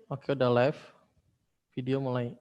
Oke, udah live. Video mulai.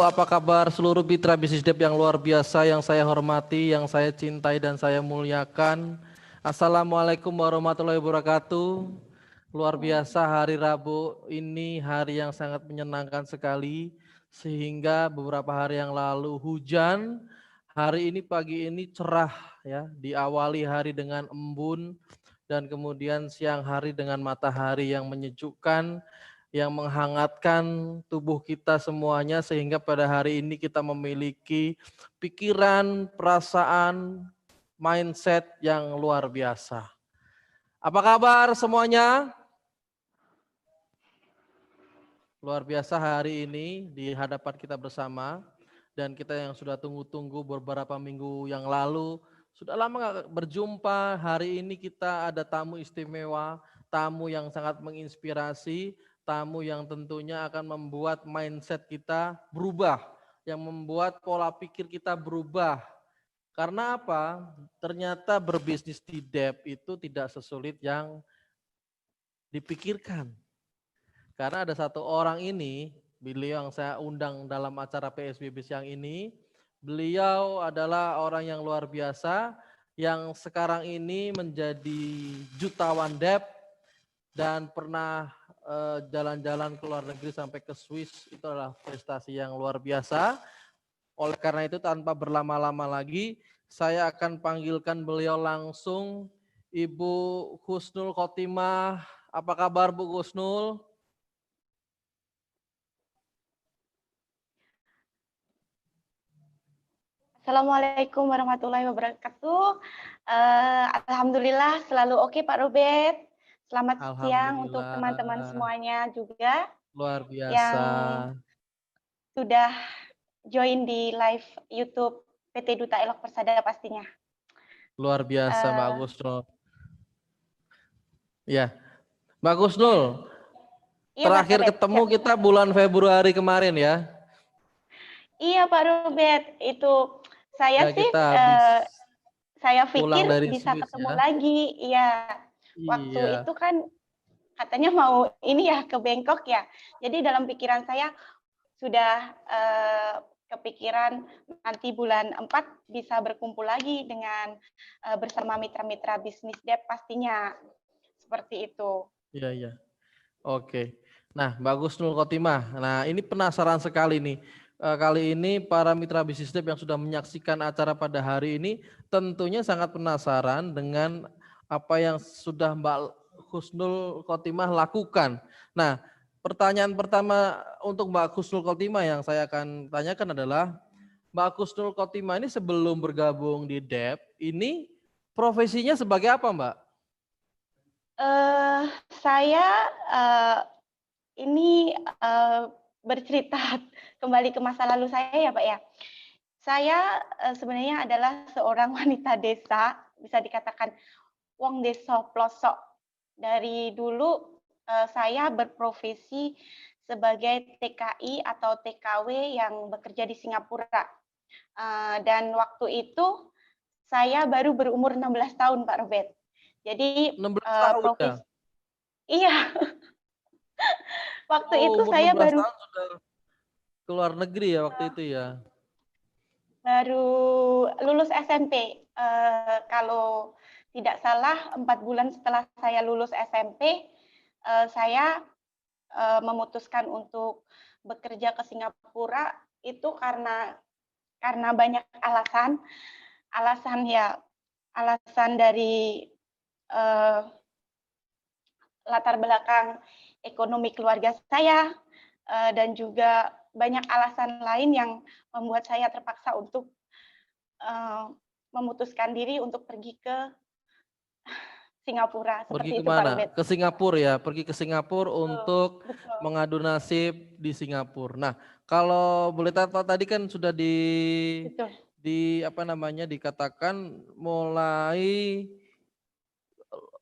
Apa kabar seluruh mitra bisnis Dep yang luar biasa, yang saya hormati, yang saya cintai dan saya muliakan. Assalamualaikum warahmatullahi wabarakatuh. Luar biasa, hari Rabu ini hari yang sangat menyenangkan sekali, sehingga beberapa hari yang lalu hujan, hari ini pagi ini cerah ya, diawali hari dengan embun dan kemudian siang hari dengan matahari yang menyejukkan, yang menghangatkan tubuh kita semuanya, sehingga pada hari ini kita memiliki pikiran, perasaan, mindset yang luar biasa. Apa kabar semuanya? Luar biasa hari ini di hadapan kita bersama, dan kita yang sudah tunggu-tunggu beberapa minggu yang lalu, sudah lama gak berjumpa. Hari ini kita ada tamu istimewa, tamu yang sangat menginspirasi, tamu yang tentunya akan membuat mindset kita berubah, yang membuat pola pikir kita berubah. Karena apa? Ternyata berbisnis di Dep itu tidak sesulit yang dipikirkan. Karena ada satu orang ini, beliau yang saya undang dalam acara PSBB siang ini, beliau adalah orang yang luar biasa, yang sekarang ini menjadi jutawan Dep dan pernah jalan-jalan ke luar negeri sampai ke Swiss. Itu adalah prestasi yang luar biasa. Oleh karena itu tanpa berlama-lama lagi, saya akan panggilkan beliau langsung, Ibu Husnul Khotimah. Apa kabar Bu Husnul? Assalamualaikum warahmatullahi wabarakatuh. Alhamdulillah selalu oke Pak Robert. Selamat siang untuk teman-teman Alhamdulillah, semuanya juga luar biasa, yang sudah join di live YouTube PT Duta Elok Persada pastinya. luar biasa Mbak Uh, Gusnul. Ya, Mbak ya, Gusnul, iya Pak terakhir Robert. ketemu Siap. kita bulan Februari kemarin ya. Iya Pak Robert, itu saya Ya sih kita habis saya pulang pikir dari bisa Swiss ketemu ya. lagi. Iya, waktu Iya, itu kan katanya mau ini ya ke Bangkok ya. Jadi dalam pikiran saya sudah kepikiran nanti bulan 4 bisa berkumpul lagi dengan bersama mitra-mitra bisnis Dep pastinya. Seperti itu. iya, iya. Oke. Nah, Mbak Gusnul Khotimah. Nah, ini penasaran sekali nih. Kali ini para mitra bisnis Dep yang sudah menyaksikan acara pada hari ini tentunya sangat penasaran dengan apa yang sudah Mbak Husnul Khotimah lakukan. Nah, pertanyaan pertama untuk Mbak Husnul Khotimah yang saya akan tanyakan adalah, Mbak Husnul Khotimah ini sebelum bergabung di Dep, ini profesinya sebagai apa, Mbak? Saya ini bercerita kembali ke masa lalu saya ya Pak ya. Saya sebenarnya adalah seorang wanita desa, bisa dikatakan wong desa plosok. Dari dulu saya berprofesi sebagai TKI atau TKW yang bekerja di Singapura. Dan waktu itu saya baru berumur 16 tahun Pak Robert. Jadi 16 tahun ya? profesi iya Waktu Oh, itu umur saya 16 baru tahun sudah ke luar negeri ya waktu itu ya? baru lulus SMP. Kalau tidak salah 4 bulan setelah saya lulus SMP, saya memutuskan untuk bekerja ke Singapura itu karena banyak alasan. Alasan dari eh, latar belakang ekonomi keluarga saya, dan juga banyak alasan lain yang membuat saya terpaksa untuk memutuskan diri untuk pergi ke Singapura, Pergi seperti itu Pak kemana? Robert. Ke Singapura ya, pergi ke Singapura Betul, untuk betul. mengadu nasib di Singapura. Nah, kalau boleh tahu tadi kan sudah Betul. di apa namanya dikatakan mulai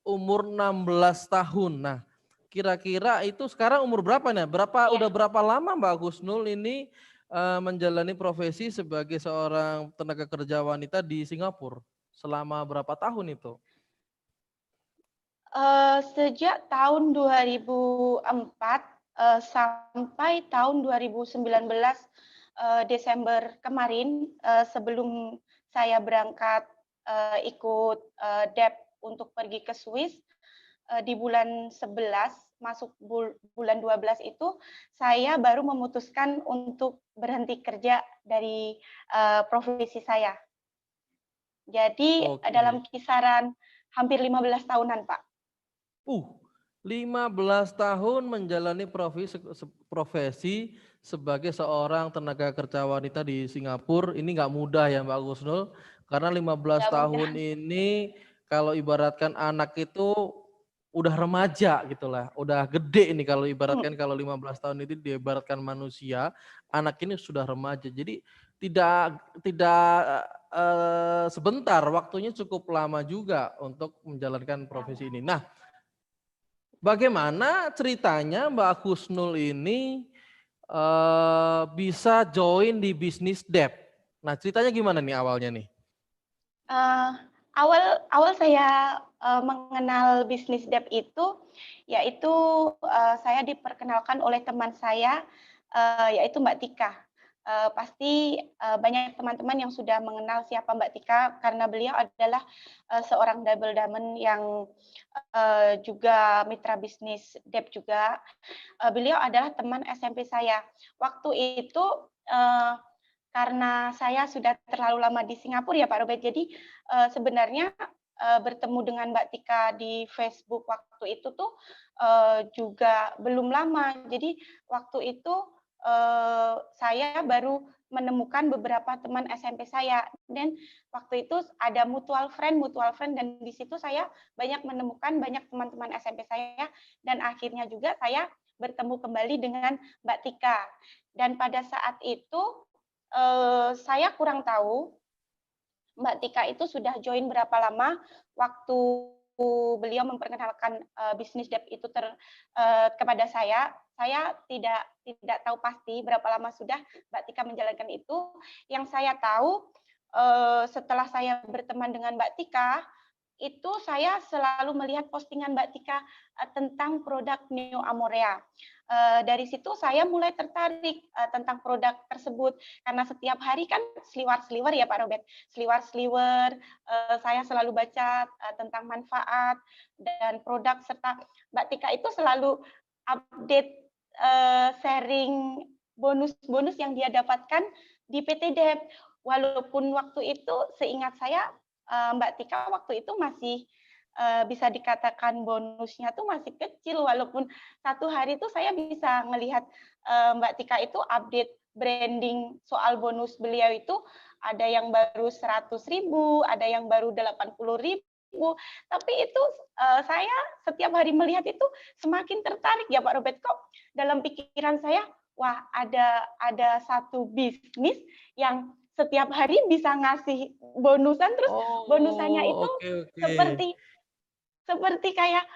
umur 16 tahun. Nah, kira-kira itu sekarang umur berapa nih? Iya. Udah berapa lama Mbak Husnul ini menjalani profesi sebagai seorang tenaga kerja wanita di Singapura? Selama berapa tahun itu? Sejak tahun 2004 sampai tahun 2019 Desember kemarin, sebelum saya berangkat ikut DEP untuk pergi ke Swiss, di bulan 11 masuk bulan 12 itu saya baru memutuskan untuk berhenti kerja dari profesi saya. Jadi Oke. dalam kisaran hampir 15 tahunan, Pak. Uh, 15 tahun menjalani profesi sebagai seorang tenaga kerja wanita di Singapura. Ini nggak mudah ya Mbak Gusnul, karena 15 Nggak mudah. tahun ini kalau ibaratkan anak itu udah remaja gitulah, udah gede ini kalau ibaratkan kalau 15 tahun itu diibaratkan manusia, anak ini sudah remaja. Jadi tidak sebentar, waktunya cukup lama juga untuk menjalankan profesi ini. Nah, bagaimana ceritanya Mbak Husnul ini bisa join di bisnis debt? Nah, ceritanya gimana nih awalnya nih? Eh, awal saya mengenal bisnis debt itu, yaitu saya diperkenalkan oleh teman saya, yaitu Mbak Tika. Pasti banyak teman-teman yang sudah mengenal siapa Mbak Tika karena beliau adalah seorang double diamond yang juga mitra bisnis debt juga. Beliau adalah teman SMP saya. Waktu itu eh, karena saya sudah terlalu lama di Singapura ya Pak Robert, jadi sebenarnya bertemu dengan Mbak Tika di Facebook waktu itu tuh juga belum lama. Jadi waktu itu saya baru menemukan beberapa teman SMP saya dan waktu itu ada mutual friend dan di situ saya banyak menemukan banyak teman-teman SMP saya dan akhirnya juga saya bertemu kembali dengan Mbak Tika. Dan pada saat itu saya kurang tahu Mbak Tika itu sudah join berapa lama waktu beliau memperkenalkan bisnis debt itu kepada saya. Saya tidak tahu pasti berapa lama sudah Mbak Tika menjalankan itu. Yang saya tahu setelah saya berteman dengan Mbak Tika, itu saya selalu melihat postingan Mbak Tika tentang produk Neo Amorea. Dari situ saya mulai tertarik tentang produk tersebut karena setiap hari kan seliwer-seliwer ya Pak Robert, seliwer-seliwer. Saya selalu baca tentang manfaat dan produk serta Mbak Tika itu selalu update sharing bonus-bonus yang dia dapatkan di PT DEP. Walaupun waktu itu seingat saya Mbak Tika waktu itu masih bisa dikatakan bonusnya tuh masih kecil, walaupun satu hari itu saya bisa melihat Mbak Tika itu update branding soal bonus beliau itu ada yang baru 100.000, ada yang baru 80.000, tapi itu saya setiap hari melihat itu semakin tertarik ya Pak Robert, kok dalam pikiran saya wah ada satu bisnis yang setiap hari bisa ngasih bonusan, terus bonusannya Oh, itu oke oke. seperti seperti kayak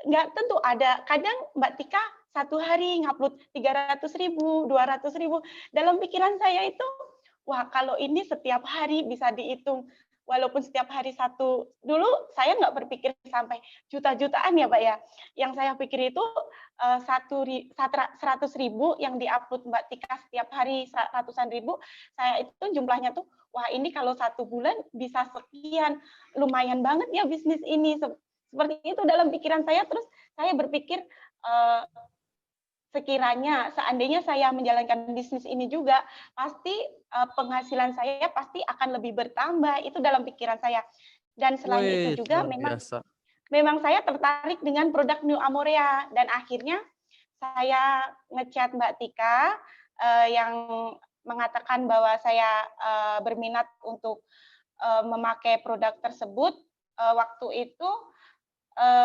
nggak tentu ada. Kadang Mbak Tika satu hari ngupload 300.000, 200.000. Dalam pikiran saya itu, wah kalau ini setiap hari bisa dihitung walaupun setiap hari satu, dulu saya nggak berpikir sampai juta-jutaan ya Pak ya. Yang saya pikir itu 100.000 yang diupload Mbak Tika setiap hari ratusan ribu, saya itu jumlahnya tuh, wah ini kalau 1 bulan bisa sekian, lumayan banget ya bisnis ini. Seperti itu dalam pikiran saya, terus saya berpikir eh, sekiranya seandainya saya menjalankan bisnis ini juga, pasti penghasilan saya pasti akan lebih bertambah, itu dalam pikiran saya. Dan selain itu Wih, juga luar memang biasa. memang saya tertarik dengan produk New Amorea, dan akhirnya saya ngechat Mbak Tika yang mengatakan bahwa saya berminat untuk memakai produk tersebut. Waktu itu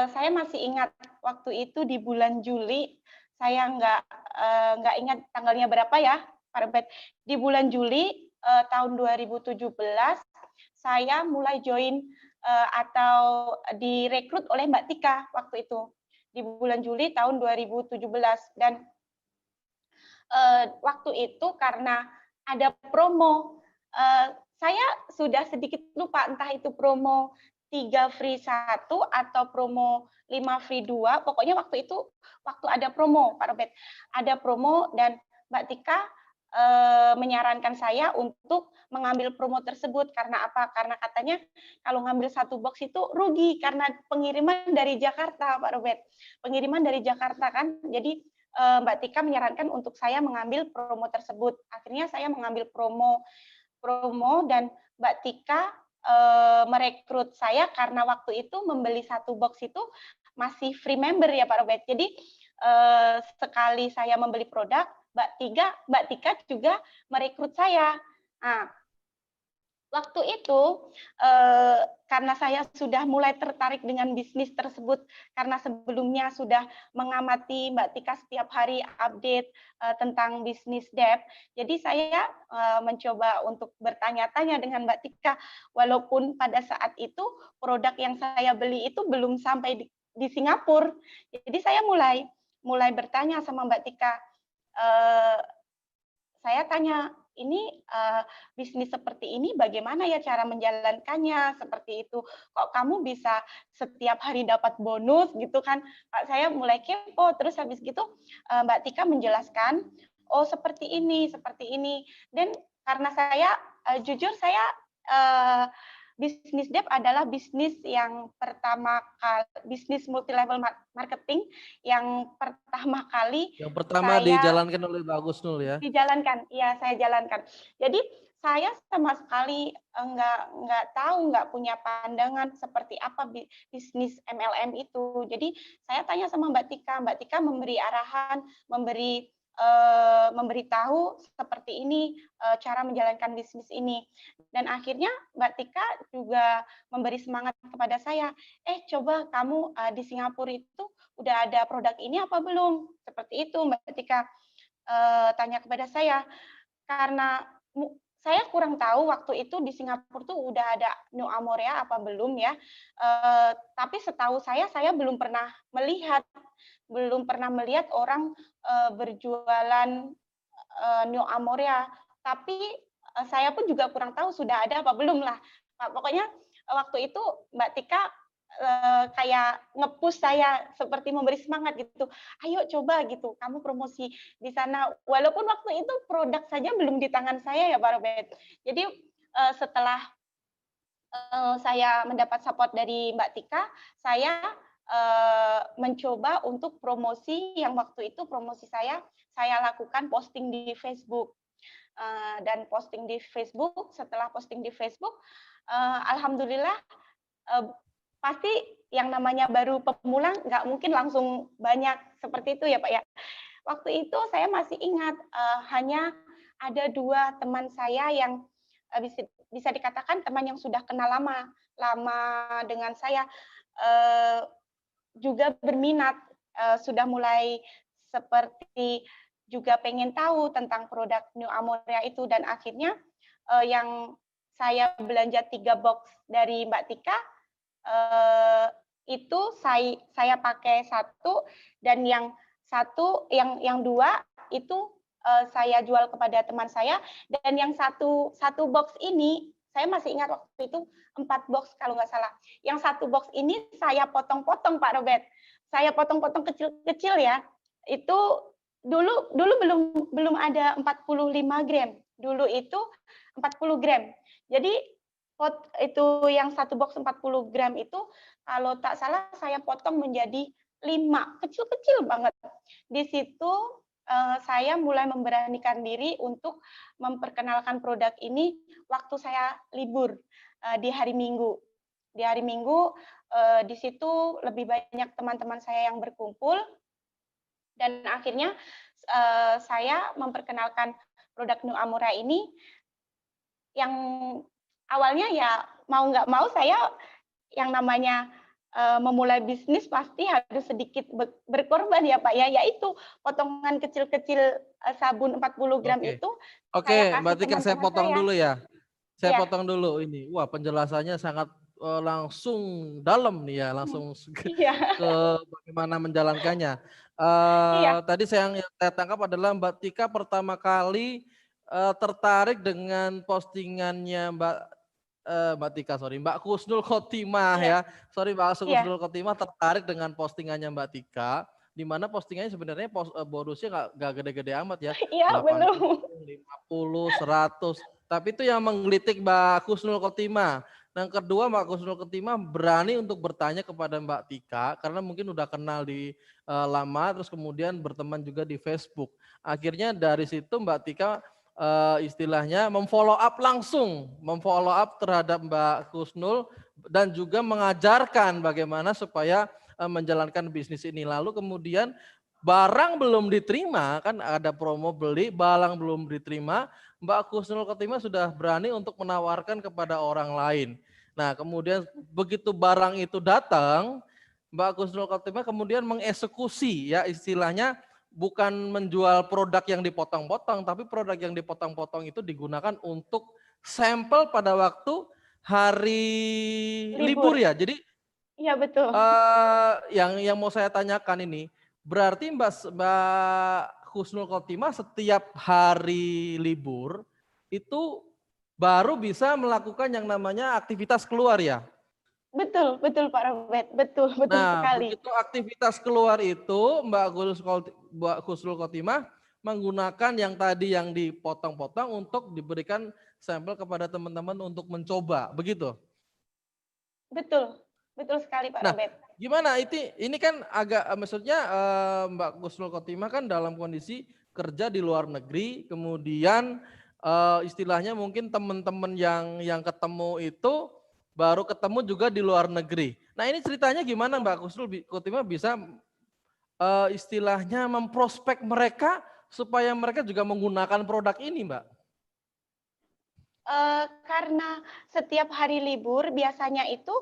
saya masih ingat, waktu itu di bulan Juli, saya nggak ingat tanggalnya berapa ya, Pak Robert. Di bulan Juli tahun 2017, saya mulai join atau direkrut oleh Mbak Tika waktu itu di bulan Juli tahun 2017. Dan waktu itu karena ada promo, saya sudah sedikit lupa entah itu promo 3 free 1 atau promo 5 free 2. Pokoknya waktu itu waktu ada promo, Pak Robert. Ada promo dan Mbak Tika menyarankan saya untuk mengambil promo tersebut. Karena apa? Karena katanya kalau ngambil 1 box itu rugi karena pengiriman dari Jakarta, Pak Robert. Pengiriman dari Jakarta kan. Jadi Mbak Tika menyarankan untuk saya mengambil promo tersebut. Akhirnya saya mengambil promo dan Mbak Tika merekrut saya karena waktu itu membeli 1 box itu masih free member ya Pak Robert. Jadi sekali saya membeli produk, Mbak Tika juga merekrut saya. Nah, waktu itu karena saya sudah mulai tertarik dengan bisnis tersebut, karena sebelumnya sudah mengamati Mbak Tika setiap hari update tentang bisnis debt, jadi saya mencoba untuk bertanya-tanya dengan Mbak Tika, walaupun pada saat itu produk yang saya beli itu belum sampai di Singapura. Jadi saya mulai bertanya sama Mbak Tika, saya tanya, ini bisnis seperti ini bagaimana ya cara menjalankannya, seperti itu. Kok kamu bisa setiap hari dapat bonus gitu kan. Saya mulai kepo, terus habis gitu Mbak Tika menjelaskan, oh seperti ini, seperti ini. Dan karena saya, jujur saya, bisnis dev adalah bisnis yang pertama kali, bisnis multi level marketing yang pertama kali Yang pertama saya dijalankan oleh Pak Agus Nul ya. dijalankan, iya saya jalankan. Jadi saya sama sekali nggak tahu, nggak punya pandangan seperti apa bisnis MLM itu. Jadi saya tanya sama Mbak Tika memberi arahan, memberitahu seperti ini cara menjalankan bisnis ini. Dan akhirnya Mbak Tika juga memberi semangat kepada saya. Coba kamu di Singapura itu udah ada produk ini apa belum? Seperti itu Mbak Tika tanya kepada saya, karena saya kurang tahu waktu itu di Singapura tuh udah ada New Amorea apa belum ya, tapi setahu saya belum pernah melihat orang berjualan New Amorea, tapi saya pun juga kurang tahu sudah ada apa belum lah. Pokoknya waktu itu Mbak Tika kayak nge-push saya seperti memberi semangat gitu. Ayo coba gitu, kamu promosi di sana. Walaupun waktu itu produk saja belum di tangan saya ya Pak Robert. Jadi setelah saya mendapat support dari Mbak Tika, saya mencoba untuk promosi yang waktu itu promosi saya lakukan posting di Facebook. Dan posting di Facebook, setelah posting di Facebook, alhamdulillah pasti yang namanya baru pemula nggak mungkin langsung banyak seperti itu ya Pak ya. Waktu itu saya masih ingat hanya ada 2 teman saya yang bisa dikatakan teman yang sudah kenal lama dengan saya, juga berminat, sudah mulai seperti juga pengen tahu tentang produk New Amorea itu, dan akhirnya yang saya belanja 3 box dari Mbak Tika, itu saya pakai 1, dan yang 2 itu saya jual kepada teman saya, dan yang satu box ini Saya masih ingat waktu itu 4 box kalau nggak salah. Yang 1 box ini saya potong-potong Pak Robert. Saya potong-potong kecil-kecil ya. Itu dulu dulu belum ada 45 gram. Dulu itu 40 gram. Jadi itu yang 1 box 40 gram itu kalau tak salah saya potong menjadi 5, kecil-kecil banget. Di situ saya mulai memberanikan diri untuk memperkenalkan produk ini waktu saya libur di hari Minggu. Di hari Minggu di situ lebih banyak teman-teman saya yang berkumpul dan akhirnya saya memperkenalkan produk Nu Amura ini yang awalnya ya mau nggak mau saya yang namanya memulai bisnis pasti harus sedikit berkorban ya Pak ya, yaitu potongan kecil-kecil sabun 40 gram Oke. itu saya Oke, kasih Mbak Tika saya teman-teman potong saya. dulu ya. Saya Iya. potong dulu ini. Wah, penjelasannya sangat langsung dalam nih ya, langsung Iya. ke bagaimana menjalankannya. Iya. Tadi yang saya tangkap adalah Mbak Tika pertama kali tertarik dengan postingannya Mbak Tika, sorry, Mbak Kusnul Khotimah Iya. ya. Sorry Mbak Iya. Kusnul Khotimah tertarik dengan postingannya Mbak Tika, di mana postingannya sebenarnya bonusnya nggak gede-gede amat ya, Iya, belum. 80, 50, 100. Tapi itu yang menggelitik Mbak Kusnul Khotimah. Yang kedua, Mbak Kusnul Khotimah berani untuk bertanya kepada Mbak Tika karena mungkin udah kenal di lama, terus kemudian berteman juga di Facebook. Akhirnya dari situ Mbak Tika istilahnya memfollow up terhadap Mbak Kusnul dan juga mengajarkan bagaimana supaya menjalankan bisnis ini. Lalu kemudian barang belum diterima, kan ada promo beli, barang belum diterima, Mbak Kusnul Khotimah sudah berani untuk menawarkan kepada orang lain. Nah kemudian begitu barang itu datang, Mbak Kusnul Khotimah kemudian mengeksekusi ya istilahnya, bukan menjual produk yang dipotong-potong, tapi produk yang dipotong-potong itu digunakan untuk sampel pada waktu hari libur Libur. ya. Jadi Iya, betul. yang mau saya tanyakan ini, berarti Mbak Husnul Khotimah setiap hari libur itu baru bisa melakukan yang namanya aktivitas keluar ya? Betul, betul Pak Robert. Betul, betul Nah, sekali. begitu aktivitas keluar itu Mbak Husnul Khotimah menggunakan yang tadi yang dipotong-potong untuk diberikan sampel kepada teman-teman untuk mencoba, begitu. Betul. Betul sekali Pak Nah, Robert. gimana ini kan agak maksudnya Mbak Husnul Khotimah kan dalam kondisi kerja di luar negeri, kemudian istilahnya mungkin teman-teman yang ketemu itu baru ketemu juga di luar negeri. Nah, ini ceritanya gimana Mbak Husnul Khotimah bisa istilahnya memprospek mereka supaya mereka juga menggunakan produk ini, Mbak? Karena setiap hari libur biasanya itu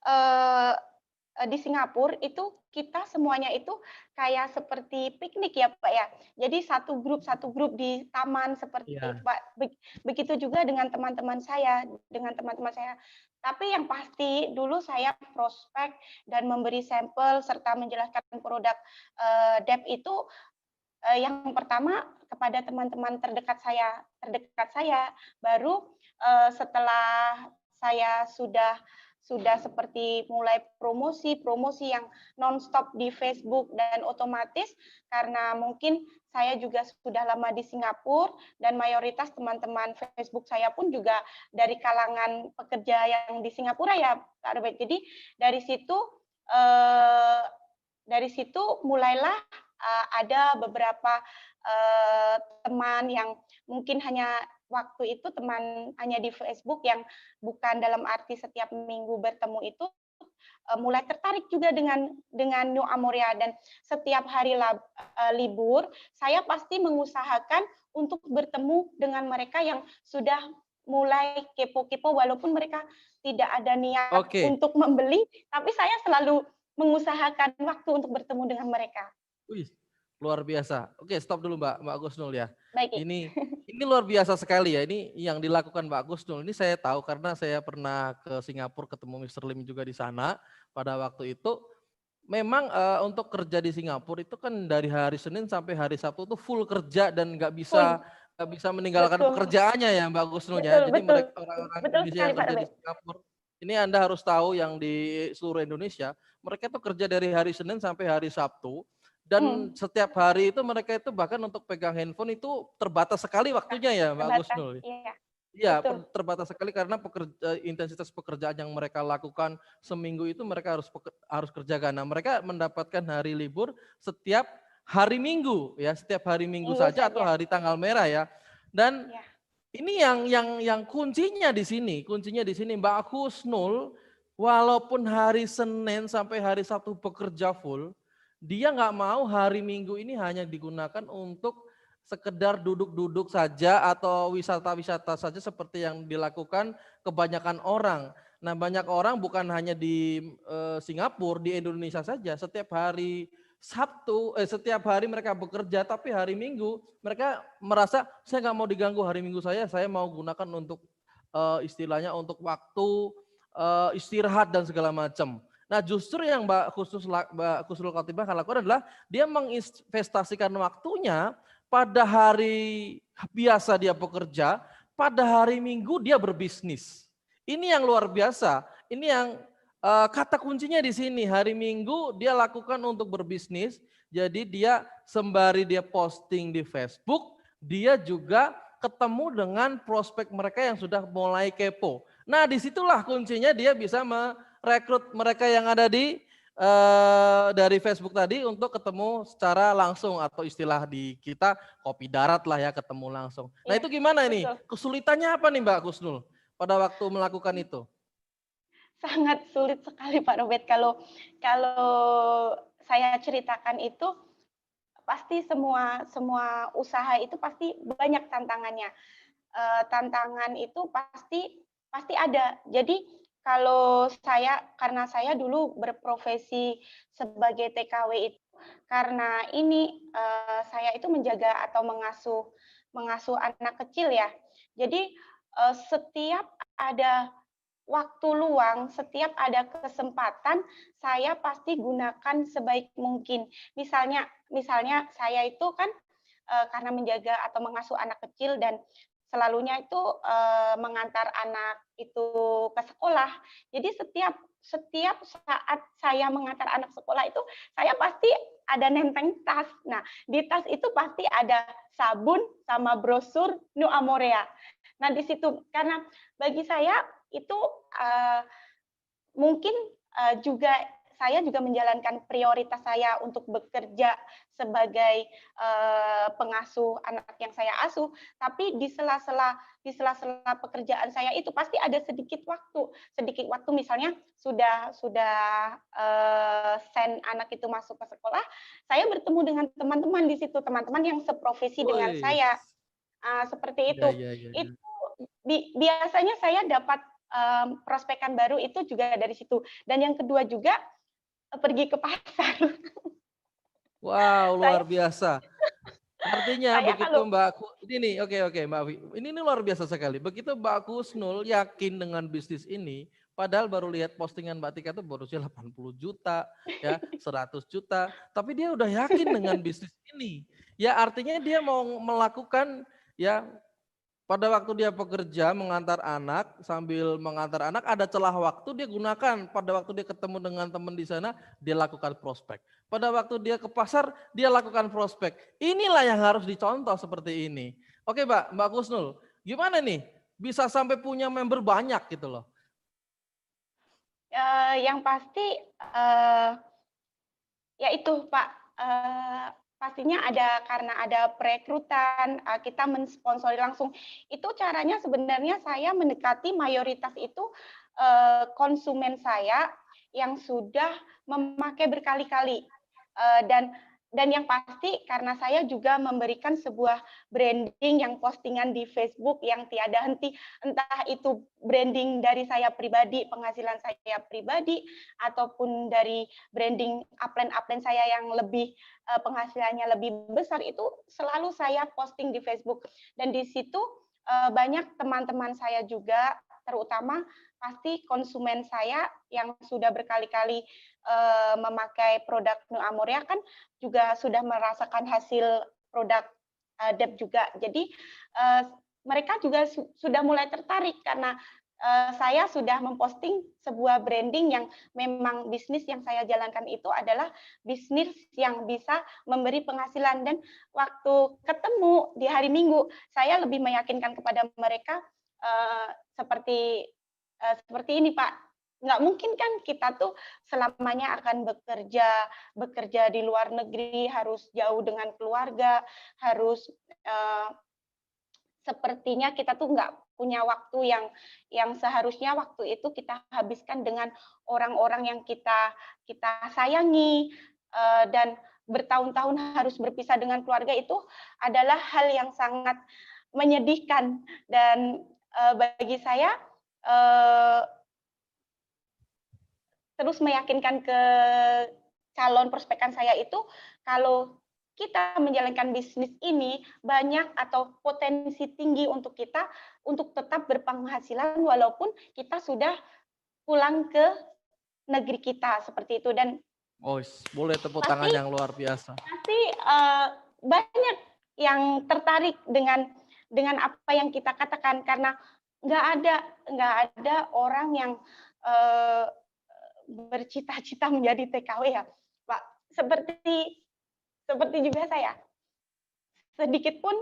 eee, di Singapura itu kita semuanya itu kayak seperti piknik ya, Pak, ya. Jadi satu grup di taman seperti itu, Iya. Pak. Begitu juga dengan teman-teman saya, Tapi yang pasti dulu saya prospek dan memberi sampel serta menjelaskan produk, DEP itu yang pertama kepada teman-teman terdekat saya, baru setelah saya sudah seperti mulai promosi yang nonstop di Facebook dan otomatis karena mungkin saya juga sudah lama di Singapura dan mayoritas teman-teman Facebook saya pun juga dari kalangan pekerja yang di Singapura ya Pak Robert. Jadi dari situ eh, mulailah ada beberapa teman yang mungkin hanya waktu itu teman hanya di Facebook yang bukan dalam arti setiap minggu bertemu itu mulai tertarik juga dengan New Amoria dan setiap hari libur saya pasti mengusahakan untuk bertemu dengan mereka yang sudah mulai kepo-kepo walaupun mereka tidak ada niat Oke. untuk membeli tapi saya selalu mengusahakan waktu untuk bertemu dengan mereka. Wih, luar biasa. Oke, stop dulu Mbak Gusnul ya. Baik. Ini luar biasa sekali ya. Ini yang dilakukan Mbak Gusnul. Ini saya tahu karena saya pernah ke Singapura ketemu Mr. Lim juga di sana pada waktu itu. Memang untuk kerja di Singapura itu kan dari hari Senin sampai hari Sabtu tuh full kerja dan nggak bisa Full. nggak bisa meninggalkan betul, pekerjaannya ya Mbak Gusnul ya. betul, Jadi betul, mereka orang-orang betul Indonesia sekali yang Pak kerja di Robert. Singapura, ini Anda harus tahu yang di seluruh Indonesia, mereka tuh kerja dari hari Senin sampai hari Sabtu, dan Hmm, setiap hari itu mereka itu bahkan untuk pegang handphone itu terbatas sekali waktunya ya Mbak terbatas, Gusnul. iya, Iya, betul, terbatas sekali karena intensitas pekerjaan yang mereka lakukan seminggu itu mereka harus kerjakan. Nah, mereka mendapatkan hari libur setiap hari Minggu ya, setiap hari Minggu minggu saja atau saja, hari tanggal merah ya. Dan ya, ini yang kuncinya di sini Mbak Husnul, walaupun hari Senin sampai hari Sabtu bekerja full, dia nggak mau hari Minggu ini hanya digunakan untuk sekedar duduk-duduk saja atau wisata-wisata saja seperti yang dilakukan kebanyakan orang. Nah, banyak orang bukan hanya di Singapura, di Indonesia saja, setiap hari mereka bekerja, tapi hari Minggu mereka merasa saya nggak mau diganggu hari Minggu saya mau gunakan untuk istilahnya untuk waktu istirahat dan segala macam. Nah, justru yang Mbak Khusnul Khotimah akan lakukan adalah dia menginvestasikan waktunya pada hari biasa dia bekerja, pada hari Minggu dia berbisnis. Ini yang luar biasa. Ini yang kata kuncinya di sini. Hari Minggu dia lakukan untuk berbisnis. Jadi dia sembari dia posting di Facebook, dia juga ketemu dengan prospek mereka yang sudah mulai kepo. Nah, disitulah kuncinya dia bisa merekrut mereka yang ada dari Facebook tadi untuk ketemu secara langsung atau istilah di kita kopi darat lah ya, ketemu langsung. Nah, iya, itu gimana ini? betul. Kesulitannya apa nih Mbak Kusnul pada waktu melakukan itu? Sangat sulit sekali Pak Robert kalau kalau saya ceritakan itu pasti semua semua usaha itu pasti banyak tantangannya. Tantangan itu pasti pasti ada. Jadi kalau saya karena saya dulu berprofesi sebagai TKW itu karena ini, saya itu menjaga atau mengasuh mengasuh anak kecil ya. Jadi, setiap ada waktu luang, setiap ada kesempatan, saya pasti gunakan sebaik mungkin. Misalnya misalnya saya itu kan, karena menjaga atau mengasuh anak kecil dan selalunya itu, mengantar anak itu ke sekolah. Jadi setiap setiap saat saya mengantar anak sekolah itu, saya pasti ada nenteng tas. Nah, di tas itu pasti ada sabun sama brosur Nu Amorea. Nah, di situ karena bagi saya itu, eee, mungkin, juga saya juga menjalankan prioritas saya untuk bekerja sebagai, pengasuh anak yang saya asuh, tapi di sela-sela pekerjaan saya itu pasti ada sedikit waktu misalnya sudah, send anak itu masuk ke sekolah, saya bertemu dengan teman-teman di situ, teman-teman yang seprofesi dengan Wis. saya, seperti Ya, itu. ya, ya, ya. Itu biasanya saya dapat, prospekan baru itu juga dari situ. Dan yang kedua juga, pergi ke pasar. Wow, Saya luar biasa. Artinya saya begitu kalau ini nih, oke, oke Mbak Wi, ini luar biasa sekali. Begitu Mbak Kusnul yakin dengan bisnis ini, padahal baru lihat postingan Mbak Tika itu bonusnya 80 juta, ya 100 juta, tapi dia udah yakin dengan bisnis ini. Ya artinya dia mau melakukan ya pada waktu dia bekerja mengantar anak, sambil mengantar anak ada celah waktu dia gunakan. Pada waktu dia ketemu dengan teman di sana, dia lakukan prospek. Pada waktu dia ke pasar, dia lakukan prospek. Inilah yang harus dicontoh seperti ini. Oke Mbak Kusnul, gimana nih? Bisa sampai punya member banyak gitu loh. yang pasti, eee, ya itu Pak, pastinya ada karena ada perekrutan, kita mensponsori langsung. Itu caranya sebenarnya saya mendekati mayoritas itu, konsumen saya yang sudah memakai berkali-kali, dan yang pasti karena saya juga memberikan sebuah branding yang postingan di Facebook yang tiada henti, entah itu branding dari saya pribadi, penghasilan saya pribadi, ataupun dari branding upline-upline saya yang lebih penghasilannya lebih besar itu selalu saya posting di Facebook dan di situ banyak teman-teman saya juga terutama pasti konsumen saya yang sudah berkali-kali memakai produk Nu Amorea kan juga sudah merasakan hasil produk Dep juga. Jadi mereka juga sudah mulai tertarik karena saya sudah memposting sebuah branding yang memang bisnis yang saya jalankan itu adalah bisnis yang bisa memberi penghasilan, dan waktu ketemu di hari Minggu saya lebih meyakinkan kepada mereka seperti ini, Pak. Nggak mungkin kan kita tuh selamanya akan bekerja di luar negeri, harus jauh dengan keluarga, harus sepertinya kita tuh nggak punya waktu yang seharusnya waktu itu kita habiskan dengan orang-orang yang kita sayangi, dan bertahun-tahun harus berpisah dengan keluarga itu adalah hal yang sangat menyedihkan. Dan bagi saya terus meyakinkan ke calon prospekan saya itu, kalau kita menjalankan bisnis ini banyak atau potensi tinggi untuk kita untuk tetap berpenghasilan walaupun kita sudah pulang ke negeri kita, seperti itu. Dan Oh, boleh tepuk tangan pasti yang luar biasa. banyak yang tertarik dengan apa yang kita katakan, karena nggak ada orang yang bercita-cita menjadi TKW ya, Pak. Seperti juga saya, sedikit pun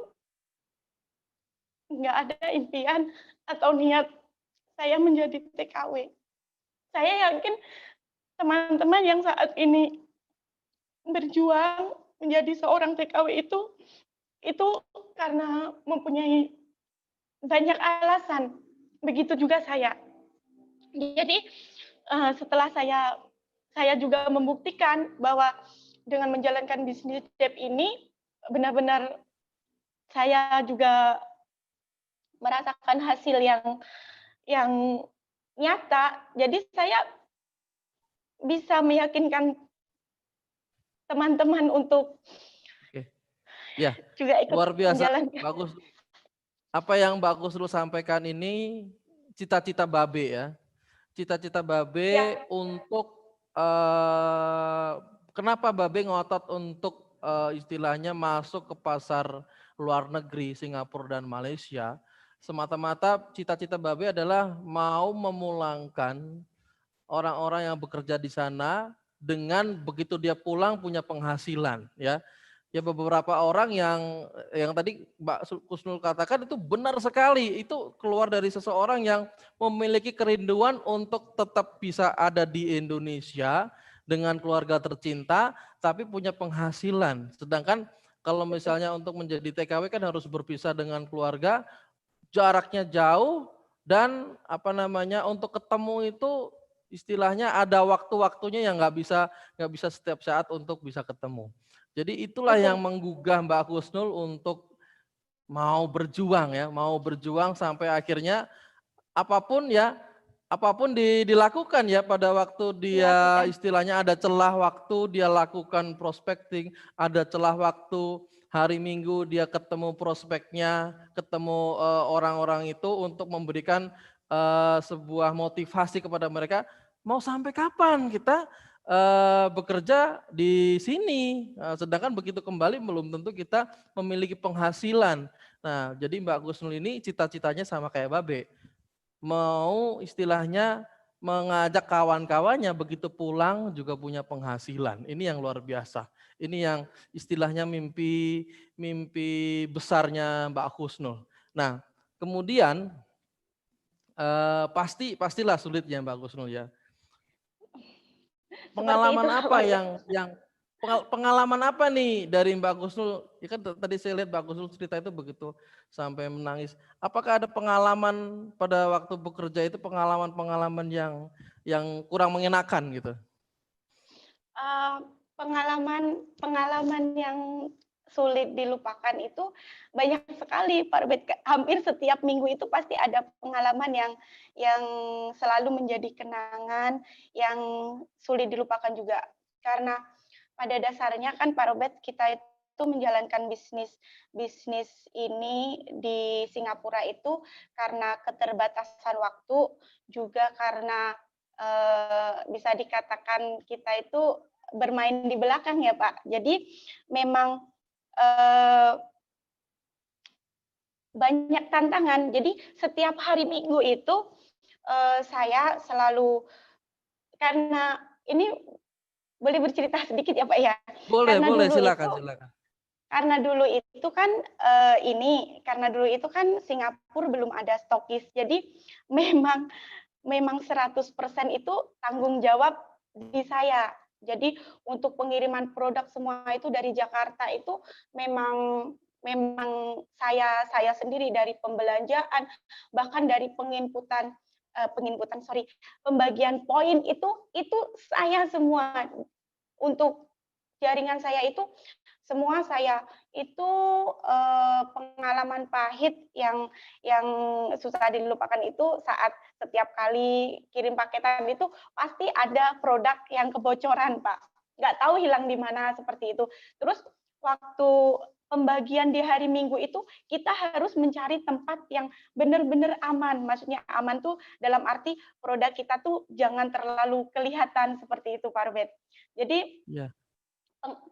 nggak ada impian atau niat saya menjadi TKW. Saya yakin teman-teman yang saat ini berjuang menjadi seorang TKW itu karena mempunyai banyak alasan. Begitu juga saya. Jadi setelah saya juga membuktikan bahwa dengan menjalankan bisnis Dep ini benar-benar saya juga merasakan hasil yang nyata. Jadi saya bisa meyakinkan teman-teman untuk Oke. Ya, juga ikut luar biasa, menjalankan. bagus. Apa yang Mbak Kusnul sampaikan ini cita-cita Babe ya. Cita-cita Babe Ya, untuk kenapa Babe ngotot untuk istilahnya masuk ke pasar luar negeri Singapura dan Malaysia. Semata-mata cita-cita Babe adalah mau memulangkan orang-orang yang bekerja di sana dengan begitu dia pulang punya penghasilan ya. Ya beberapa orang yang tadi Mbak Kusnul katakan itu benar sekali, itu keluar dari seseorang yang memiliki kerinduan untuk tetap bisa ada di Indonesia dengan keluarga tercinta tapi punya penghasilan. Sedangkan kalau misalnya untuk menjadi TKW kan harus berpisah dengan keluarga, jaraknya jauh dan apa namanya untuk ketemu itu istilahnya ada waktu-waktunya yang nggak bisa setiap saat untuk bisa ketemu. Jadi itulah yang betul. menggugah Mbak Kusnul untuk mau berjuang ya, mau berjuang sampai akhirnya apapun ya, apapun dilakukan ya pada waktu dia Dilakukan. istilahnya ada celah waktu dia lakukan prospecting, ada celah waktu hari Minggu dia ketemu prospeknya, ketemu orang-orang itu untuk memberikan sebuah motivasi kepada mereka, mau sampai kapan kita bekerja di sini, sedangkan begitu kembali belum tentu kita memiliki penghasilan. Nah, jadi Mbak Kusnul ini cita-citanya sama kayak Babe, mau istilahnya mengajak kawan-kawannya begitu pulang juga punya penghasilan. Ini yang luar biasa. Ini yang istilahnya mimpi besarnya Mbak Kusnul. Nah, kemudian pastilah sulitnya Mbak Kusnul ya. Seperti Pengalaman itulah, apa Pak ya. pengalaman apa nih dari Mbak Kusnul? Ya kan tadi saya lihat Mbak Kusnul cerita itu begitu sampai menangis. Apakah ada pengalaman pada waktu bekerja itu pengalaman-pengalaman yang kurang mengenakan gitu? Pengalaman yang sulit dilupakan itu banyak sekali, Pak Robert. Hampir setiap minggu itu pasti ada pengalaman yang selalu menjadi kenangan, yang sulit dilupakan juga. Karena pada dasarnya kan Pak Robert, kita itu menjalankan bisnis ini di Singapura itu karena keterbatasan waktu, juga karena bisa dikatakan kita itu bermain di belakang ya Pak. Jadi memang banyak tantangan. Jadi setiap hari Minggu itu saya selalu, karena ini boleh bercerita sedikit ya Pak ya? Boleh, Karena boleh, dulu silakan, itu silakan. karena dulu itu kan, karena dulu itu kan Singapura belum ada stokis. Jadi memang memang 100% itu tanggung jawab di saya. Jadi untuk pengiriman produk semua itu dari Jakarta itu memang memang saya sendiri, dari pembelanjaan, bahkan dari pembagian poin itu saya semua. Untuk jaringan saya itu semua saya. Itu, pengalaman pahit yang susah dilupakan itu saat setiap kali kirim paketan itu pasti ada produk yang kebocoran, Pak. Nggak tahu hilang di mana, seperti itu. Terus waktu pembagian di hari Minggu itu, kita harus mencari tempat yang benar-benar aman. Maksudnya aman tuh dalam arti produk kita tuh jangan terlalu kelihatan, seperti itu, Pak Robert. Jadi Ya.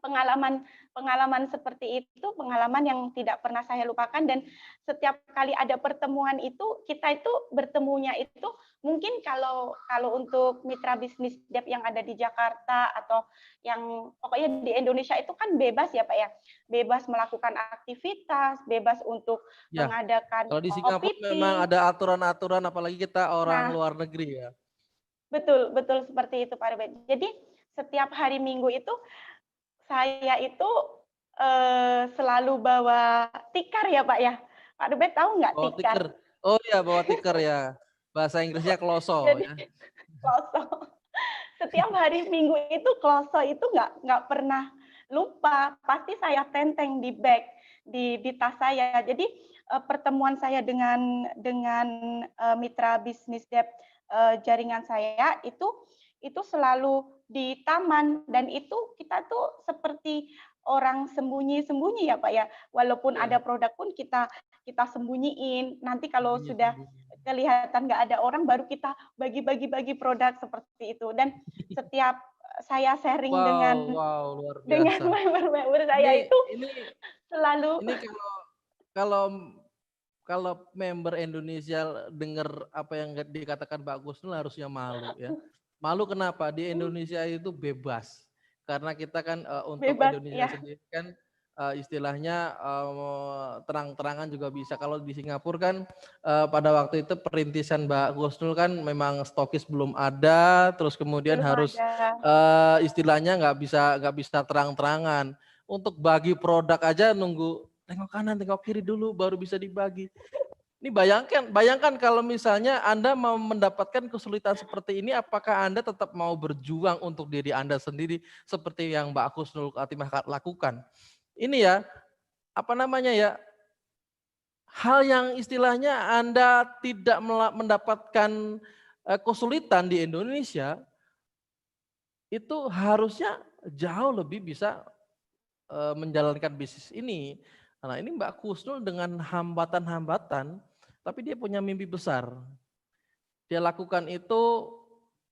pengalaman pengalaman seperti itu pengalaman yang tidak pernah saya lupakan, dan setiap kali ada pertemuan itu, kita itu bertemunya itu mungkin kalau kalau untuk mitra bisnis Dep yang ada di Jakarta atau yang pokoknya di Indonesia itu kan bebas ya Pak ya, bebas melakukan aktivitas, bebas untuk Ya, mengadakan kalau di Singapura memang OPP. ada aturan-aturan, apalagi kita orang Nah, luar negeri ya. betul betul seperti itu Pak Robert. Jadi setiap hari Minggu itu saya itu, selalu bawa tikar ya, Pak, ya. Pak Dubes tahu nggak Bawa tikar? tikar. Oh iya, bawa tikar ya. Bahasa Inggrisnya kloso Jadi ya. kloso. Setiap hari Minggu itu kloso itu nggak pernah lupa, pasti saya tenteng di bag, di tas saya. Jadi, pertemuan saya dengan, mitra bisnis Dep, jaringan saya itu selalu di taman, dan itu kita tuh seperti orang sembunyi-sembunyi ya, Pak, ya. Walaupun ada Iya, produk pun kita kita sembunyiin, nanti kalau sudah sembunyi-sembunyi. kelihatan nggak ada orang baru kita bagi-bagi produk, seperti itu. Dan setiap saya sharing Wow, dengan wow, luar dengan biasa. member-member Ini saya itu ini selalu. ini kalau kalau member Indonesia dengar apa yang dikatakan Pak Gusnul harusnya malu ya. Malu kenapa? Di Indonesia itu bebas. Karena kita kan untuk Bebas Indonesia ya, sendiri kan istilahnya terang-terangan juga bisa. Kalau di Singapura kan pada waktu itu perintisan Mbak Gusnul kan memang stokis belum ada, terus kemudian belum harus ada. istilahnya nggak bisa terang-terangan. Untuk bagi produk aja nunggu tengok kanan, tengok kiri dulu baru bisa dibagi. Ini bayangkan, bayangkan kalau misalnya Anda mau mendapatkan kesulitan seperti ini, apakah Anda tetap mau berjuang untuk diri Anda sendiri seperti yang Mbak Husnul Khatimah lakukan? Ini ya, apa namanya ya, hal yang istilahnya Anda tidak mendapatkan kesulitan di Indonesia, itu harusnya jauh lebih bisa menjalankan bisnis ini. Nah ini Mbak Kusnul dengan hambatan-hambatan, tapi dia punya mimpi besar. Dia lakukan itu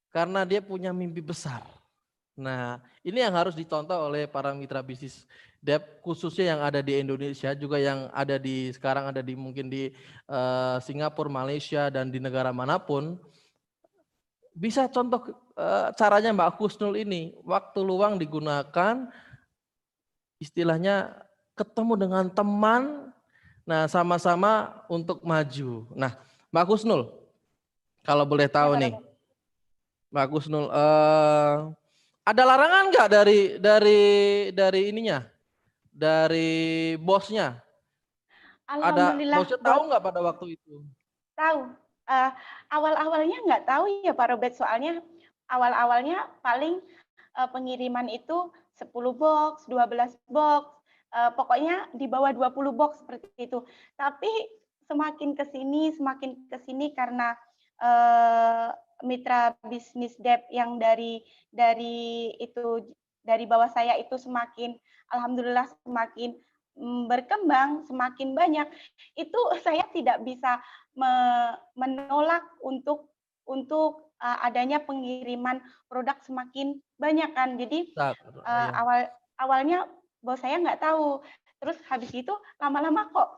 karena dia punya mimpi besar. Nah ini yang harus dicontoh oleh para mitra bisnis Dep, khususnya yang ada di Indonesia, juga yang ada di sekarang ada di mungkin di Singapura, Malaysia, dan di negara manapun. Bisa contoh caranya Mbak Kusnul ini, waktu luang digunakan istilahnya ketemu dengan teman, nah sama-sama untuk maju. Nah, Mbak Kusnul, kalau boleh Ya, tahu Pak nih, Robert. Mbak Kusnul, ada larangan nggak dari ininya, dari bosnya? Ada Alhamdulillah, bosnya bos tahu nggak pada waktu itu? tahu. Eh, Awal-awalnya nggak tahu ya Pak Robert, soalnya awal-awalnya paling pengiriman itu 10 box, 12 box, pokoknya di bawah 20 box seperti itu. Tapi semakin ke sini karena eh, mitra bisnis Dep yang dari itu dari bawah saya itu semakin, alhamdulillah semakin berkembang, semakin banyak. Itu saya tidak bisa menolak untuk adanya pengiriman produk semakin banyak kan. Jadi Ya. awalnya bos saya nggak tahu. Terus habis itu lama-lama kok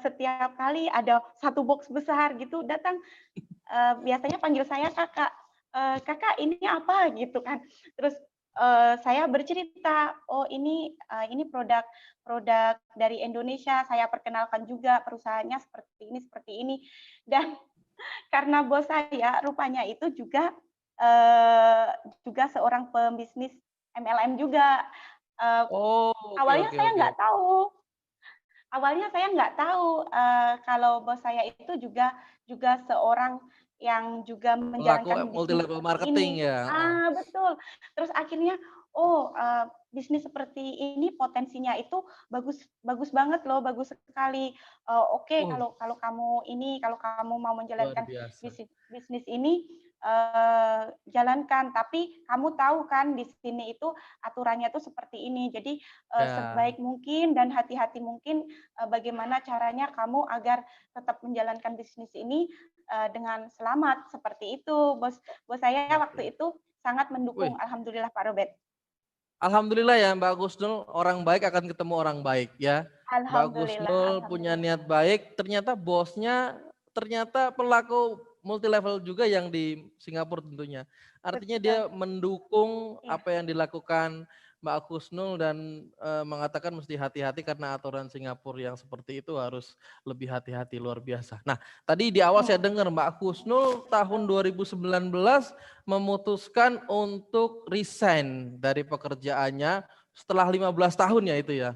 setiap kali ada satu box besar gitu datang, biasanya panggil saya Kakak, "Kakak ini apa?" Gitu kan. Terus, saya bercerita, "Oh ini produk produk dari Indonesia, saya perkenalkan juga perusahaannya seperti ini." Dan karena bos saya rupanya itu eee, juga seorang pembisnis MLM juga, eee, Oh, oke awalnya oke saya oke. nggak tahu kalau bos saya itu juga seorang yang juga Pelaku menjalankan multi bisnis level seperti marketing ini. ya? Heeh. Betul. Terus akhirnya, oh, bisnis seperti ini potensinya itu bagus bagus banget loh, bagus sekali. Oke, Oh, kalau kamu mau luar menjalankan biasa. bisnis ini, jalankan. Tapi kamu tahu kan di sini itu aturannya tuh seperti ini. Jadi, Ya. sebaik mungkin dan hati-hati mungkin, bagaimana caranya kamu agar tetap menjalankan bisnis ini, dengan selamat, seperti itu. Bos bos saya Oke. waktu itu sangat Wih, mendukung, alhamdulillah Pak Robert. alhamdulillah ya Mbak Gusnul, orang baik akan ketemu orang baik ya. Mbak Alhamdulillah Gusnul punya alhamdulillah. niat baik, ternyata bosnya ternyata pelaku multi level juga yang di Singapura tentunya. Artinya dia Betul, mendukung iya. apa yang dilakukan Mbak Gusnul dan mengatakan mesti hati-hati karena aturan Singapura yang seperti itu harus lebih hati-hati luar biasa. Nah, tadi di awal saya Mhm, dengar Mbak Gusnul tahun 2019 memutuskan untuk resign dari pekerjaannya setelah 15 tahun ya itu ya.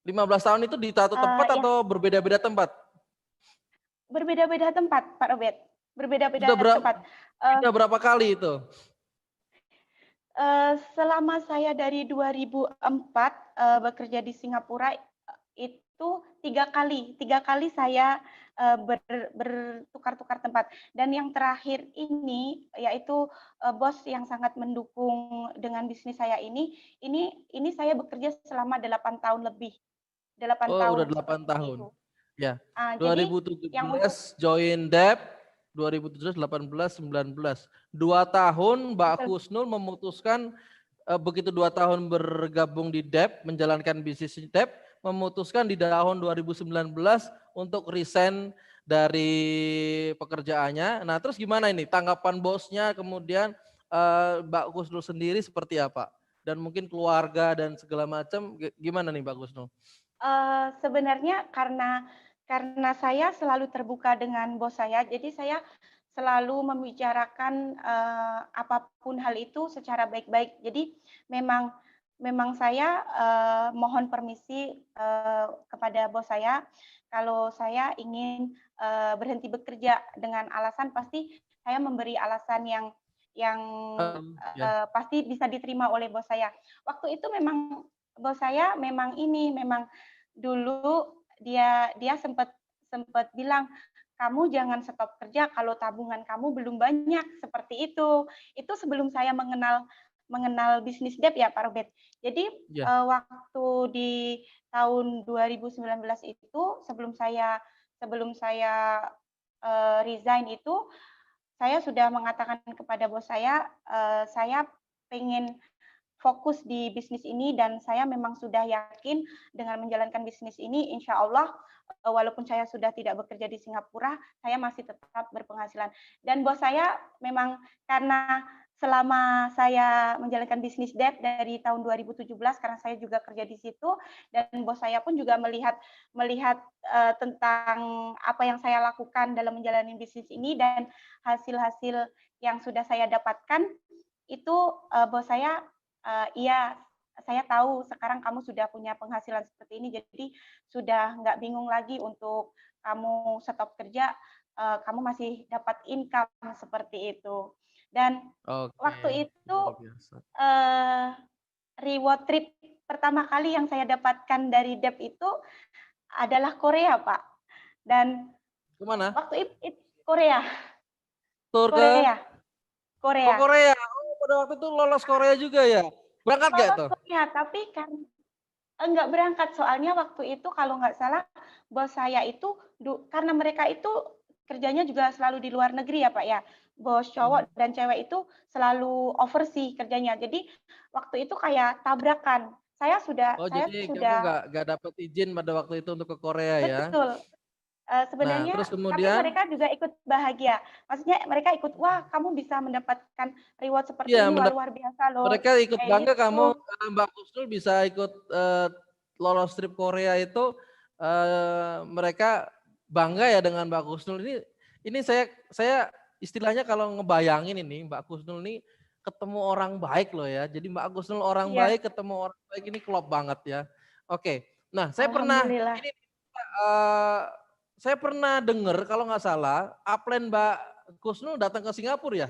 15 tahun itu di satu tempat ya, atau berbeda-beda tempat? berbeda-beda tempat Pak Robert, Sudah berbeda-beda tempat. Eee pindah berapa kali itu? Selama saya dari 2004, bekerja di Singapura, itu 3 kali saya, bertukar-tukar tempat. Dan yang terakhir ini, yaitu, bos yang sangat mendukung dengan bisnis saya ini saya bekerja selama 8 tahun lebih, 8 Oh, udah tahun 8 seperti tahun. itu. Ya. Jadi yang untuk 2017 join Dep, 2017, 18, 19. 2 tahun Mbak betul, Husnul memutuskan begitu 2 tahun bergabung di Dep, menjalankan bisnis di Dep, memutuskan di tahun 2019 untuk resign dari pekerjaannya. Nah, terus gimana ini tanggapan bosnya, kemudian Mbak Husnul sendiri seperti apa? Dan mungkin keluarga dan segala macam, gimana nih Mbak Husnul? sebenarnya karena saya selalu terbuka dengan bos saya, jadi saya selalu membicarakan, apa hal itu secara baik-baik. Jadi memang memang saya, mohon permisi, kepada bos saya, kalau saya ingin, berhenti bekerja dengan alasan pasti saya memberi alasan yang, Ya. pasti bisa diterima oleh bos saya. Waktu itu memang bos saya memang dulu dia sempat sempat bilang, "Kamu jangan stop kerja kalau tabungan kamu belum banyak," seperti itu. Itu sebelum saya mengenal mengenal bisnis debt ya, Pak Robert. Jadi, Ya. waktu di tahun 2019 itu sebelum saya, resign itu, saya sudah mengatakan kepada bos saya pengen fokus di bisnis ini dan saya memang sudah yakin dengan menjalankan bisnis ini insya Allah walaupun saya sudah tidak bekerja di Singapura, saya masih tetap berpenghasilan. Dan bos saya memang karena selama saya menjalankan bisnis debt dari tahun 2017 karena saya juga kerja di situ dan bos saya pun juga melihat melihat tentang apa yang saya lakukan dalam menjalani bisnis ini dan hasil-hasil yang sudah saya dapatkan itu bos saya iya, saya tahu sekarang kamu sudah punya penghasilan seperti ini, jadi sudah nggak bingung lagi untuk kamu stop kerja, kamu masih dapat income seperti itu. Dan Oke, waktu itu, luar biasa. eee, reward trip pertama kali yang saya dapatkan dari debt itu adalah Korea, Pak. Dan Kemana? waktu it Korea Tur ke Korea Korea. Korea. Oh, pada waktu itu lolos Korea juga ya? Berangkat nggak Lolos tuh? Korea, tapi enggak berangkat, soalnya waktu itu kalau nggak salah bos saya itu karena mereka itu kerjanya juga selalu di luar negeri ya, Pak, ya. Bos Mhm. cowok dan cewek itu selalu oversea kerjanya. Jadi waktu itu kayak tabrakan. Oh, saya jadi kamu sudah nggak dapat izin pada waktu itu untuk ke Korea ya? betul. Nah, Sebenarnya terus tapi kemudian, mereka juga ikut bahagia. Maksudnya mereka ikut, "Wah, kamu bisa mendapatkan reward iya, seperti ini, wah luar biasa loh." mereka ikut Kayak bangga kamu, gitu. Mbak Kusnul bisa ikut lolos trip Korea itu, mereka bangga ya dengan Mbak Kusnul ini saya istilahnya kalau ngebayangin ini Mbak Kusnul ini ketemu orang baik loh ya. Jadi Mbak Kusnul orang Iya, baik ketemu orang baik ini klop banget ya. Oke. Nah, alhamdulillah. eh, saya pernah dengar kalau nggak salah, upline Mbak Kusnul datang ke Singapura ya?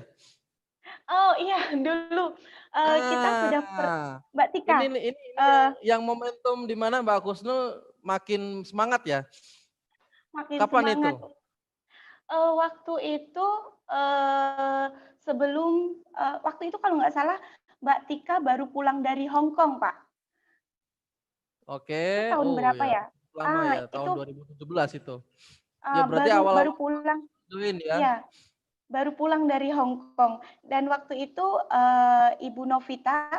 Oh iya, dulu, kita sudah Ah, Mbak Tika, ini eee, yang momentum di mana Mbak Kusnul makin semangat ya? makin Kapan itu? semangat. Waktu itu, eee, waktu itu kalau nggak salah Mbak Tika baru pulang dari Hong Kong, Pak. Oke, Itu tahun oh berapa ya, ya? lama ya, tahun Itu, 2017 itu. Ya berarti baru awal-awal pulang join ya? iya, baru pulang dari Hong Kong dan waktu itu, Ibu Novita,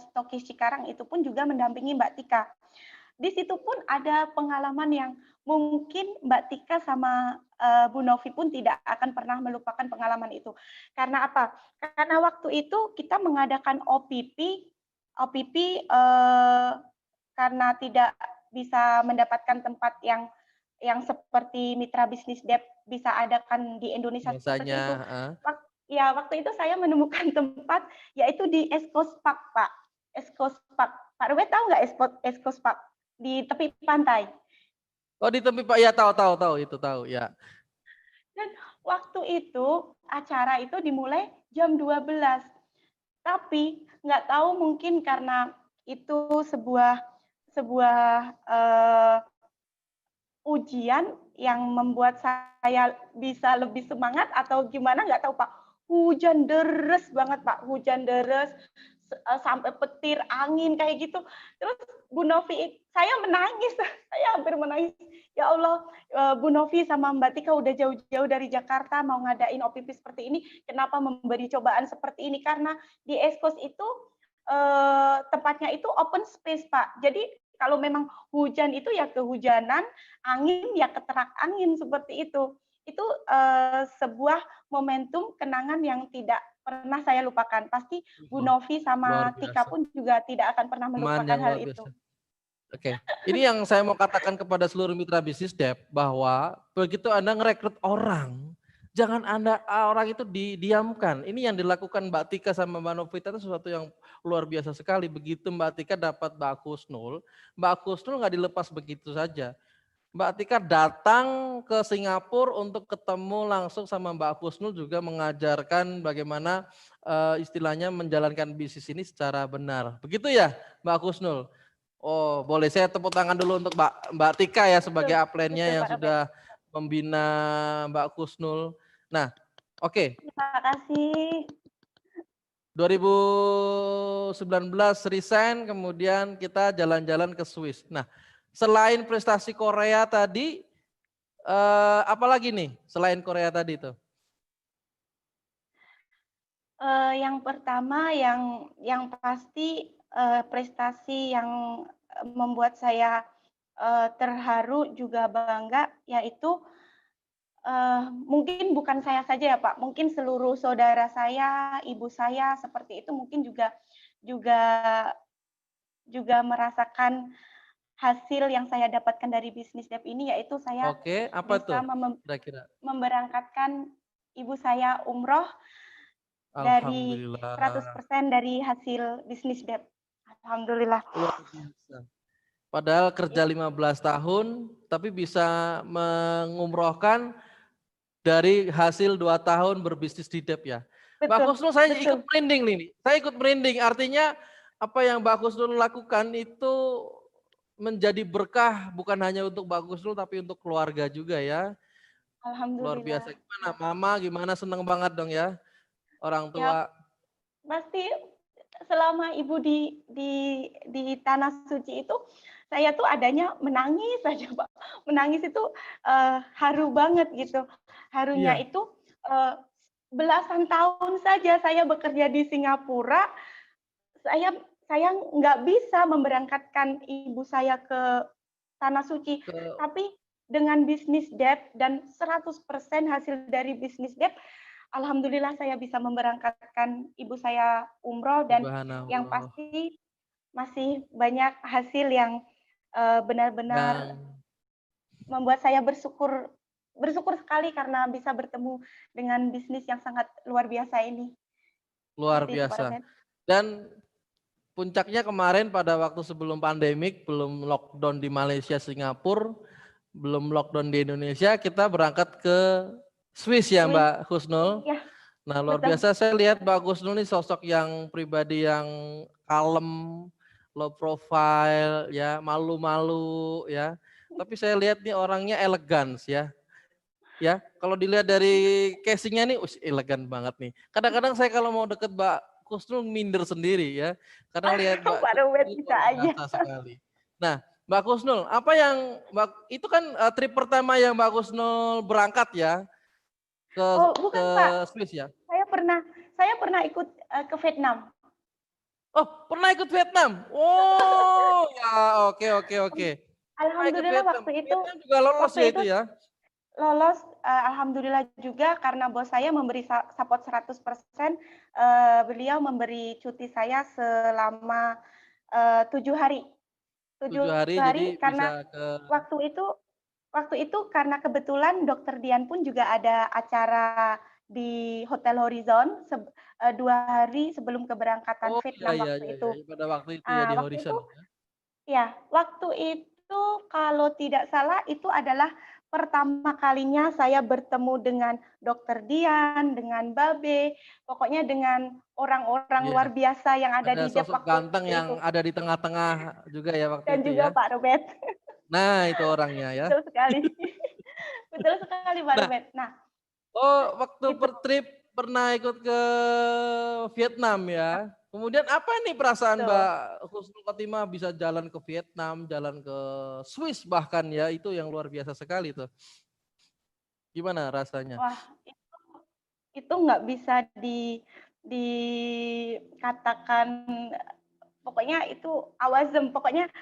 stokis Cikarang itu pun juga mendampingi Mbak Tika. Di situ pun ada pengalaman yang mungkin Mbak Tika sama, Bu Novi pun tidak akan pernah melupakan pengalaman itu. Karena apa? Karena waktu itu kita mengadakan OPP, karena tidak bisa mendapatkan tempat yang seperti mitra bisnis Dep bisa adakan di Indonesia Biasanya, seperti itu. heeh. Ya, waktu itu saya menemukan tempat yaitu di East Coast Park, Pak. East Coast Park. Pak Ruben tahu nggak East Coast Park? Di tepi pantai. Oh di tepi Pak, ya tahu tahu tahu itu tahu ya. Dan waktu itu acara itu dimulai jam 12. Tapi nggak tahu mungkin karena itu sebuah sebuah ujian yang membuat saya bisa lebih semangat atau gimana nggak tahu Pak. Hujan deres banget Pak, hujan deres sampai petir angin kayak gitu. Terus Bu Novi, saya menangis, saya hampir menangis. Ya Allah, Bu Novi sama Mbak Tika udah jauh-jauh dari Jakarta mau ngadain OPP seperti ini, kenapa memberi cobaan seperti ini? Karena di Eskos itu tempatnya itu open space Pak. Jadi kalau memang hujan itu ya kehujanan, angin ya keterak angin seperti itu. Itu sebuah momentum kenangan yang tidak pernah saya lupakan. Pasti Bu Oh, Novi luar sama Tika biasa. pun juga tidak akan pernah Teman melupakan yang hal luar itu. biasa. Oke, ini yang saya mau katakan kepada seluruh mitra bisnis Dep bahwa begitu Anda ngerekrut orang, jangan orang itu didiamkan. Ini yang dilakukan Mbak Tika sama Mbak Novita itu sesuatu yang luar biasa sekali. Begitu Mbak Tika dapat Mbak Kusnul nggak dilepas begitu saja. Mbak Tika datang ke Singapura untuk ketemu langsung sama Mbak Kusnul juga mengajarkan bagaimana istilahnya menjalankan bisnis ini secara benar. Begitu ya Mbak Kusnul? Oh, boleh saya tepuk tangan dulu untuk Mbak Tika ya sebagai Betul, upline-nya betul yang Pak Robert. sudah membina Mbak Kusnul. Nah, oke. Terima kasih. 2019 resign, kemudian kita jalan-jalan ke Swiss. Nah, selain prestasi Korea tadi, apa lagi nih selain Korea tadi itu? Yang pertama yang pasti, prestasi yang, membuat saya, terharu juga bangga yaitu, mungkin bukan saya saja ya Pak, mungkin seluruh saudara saya, ibu saya seperti itu mungkin juga juga juga merasakan hasil yang saya dapatkan dari bisnis Dep ini, yaitu saya Oke, apa bisa tuh kira-kira? memberangkatkan ibu saya umroh dari Alhamdulillah, 100% dari hasil bisnis Dep. Alhamdulillah. luar biasa. Padahal kerja Ya, 15 tahun, tapi bisa mengumrohkan dari hasil 2 tahun berbisnis di Dep ya. Mbak betul, Kusnul saya ikut betul. merinding nih. Saya ikut merinding, artinya apa yang Mbak Kusnul lakukan itu menjadi berkah bukan hanya untuk Mbak Kusnul tapi untuk keluarga juga ya. Luar biasa. Alhamdulillah. Gimana Mama, gimana seneng banget dong ya orang Ya, tua. pasti selama Ibu di tanah suci itu, saya tuh adanya menangis saja, Pak. Menangis itu, haru banget gitu. Harunya Iya. itu, belasan tahun saja saya bekerja di Singapura, saya saya nggak bisa memberangkatkan ibu saya ke Tanah Suci, Ke tapi dengan bisnis debt dan 100% hasil dari bisnis debt, alhamdulillah saya bisa memberangkatkan ibu saya umroh, dan yang Subhanallah. pasti masih banyak hasil yang benar-benar Yang membuat saya bersyukur sekali karena bisa bertemu dengan bisnis yang sangat luar biasa ini. luar Seperti itu, Pak biasa. Robert. Dan puncaknya kemarin pada waktu sebelum pandemik, belum lockdown di Malaysia, Singapura, belum lockdown di Indonesia, kita berangkat ke Swiss ya Swiss, Mbak Husnul. ya, Nah luar betul. biasa, saya lihat Mbak Husnul ini sosok yang pribadi yang kalem, low profile, ya malu-malu ya. Tapi saya lihat nih orangnya elegan ya. Ya, kalau dilihat dari casingnya nih, elegan banget nih. Kadang-kadang saya kalau mau deket Mbak Kusnul minder sendiri ya, karena lihat Mbak Pak Kusnul Robert ini bisa luar aja. biasa sekali. Nah, Mbak Kusnul, apa yang itu kan trip pertama yang Mbak Kusnul berangkat ya ke Oh, ke bukan Pak, Swiss ya? saya pernah ikut ke Vietnam. Oh, pernah ikut Vietnam? Oh, ya oke oke oke. Pernah ikut Alhamdulillah Vietnam. Vietnam juga lolos ya waktu itu itu ya? lolos, alhamdulillah juga karena bos saya memberi support 100%, beliau memberi cuti saya selama 7 hari. 7 7 hari jadi hari bisa karena ke waktu itu waktu itu karena kebetulan Dokter Dian pun juga ada acara di Hotel Horizon 2 hari sebelum keberangkatan Oh iya Vietnam iya waktu iya itu. iya pada waktu itu ya di Waktu Horizon itu ya. ya, waktu itu kalau tidak salah itu adalah pertama kalinya saya bertemu dengan Dokter Dian, dengan Babe, pokoknya dengan orang-orang Iya. luar biasa yang ada Ada di Dep sosok waktu ganteng yang itu, ada di tengah-tengah juga ya waktu dan itu juga ya. Pak Robert. Nah, itu orangnya ya. Betul sekali. Betul sekali Pak Nah, Robert. Nah, oh waktu itu. per trip pernah ikut ke Vietnam ya. Kemudian apa nih perasaan Betul. Mbak Husnul Khotimah bisa jalan ke Vietnam, jalan ke Swiss bahkan ya, itu yang luar biasa sekali tuh. Gimana rasanya? Wah, itu nggak bisa dikatakan, pokoknya itu awesome, pokoknya